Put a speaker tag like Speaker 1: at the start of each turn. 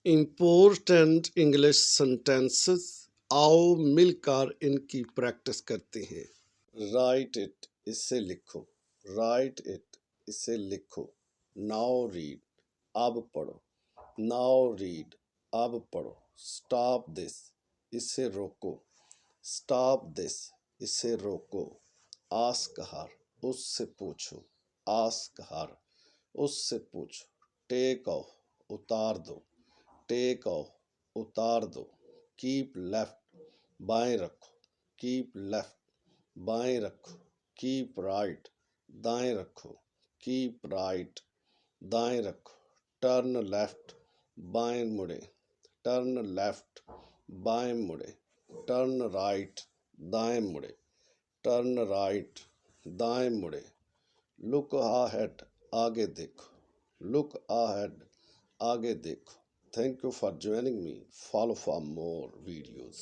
Speaker 1: Important English sentences. आओ मिलकर इनकी प्रैक्टिस करते हैं। राइट इट, इसे लिखो। राइट इट, इसे लिखो। नाउ रीड, अब पढ़ो। नाउ रीड, अब पढ़ो। स्टॉप दिस, इसे रोको। स्टॉप दिस, इसे रोको। आस्क हर, उससे पूछो। आस्क हर, उससे पूछो। टेक ऑफ, उतार दो। टेक ऑफ, उतार दो। कीप लेफ्ट, बाएं रखो। कीप लेफ्ट, बाएं रखो। कीप राइट, दाएं रखो। कीप राइट, दाएं रखो। टर्न लेफ्ट, बाएं मुड़े। टर्न लेफ्ट, बाएं मुड़े। टर्न राइट, दाएं मुड़े। टर्न राइट, दाएं मुड़े। लुक अहेड, आगे देखो। लुक अहेड, आगे देखो। Thank you for joining me. Follow for more videos.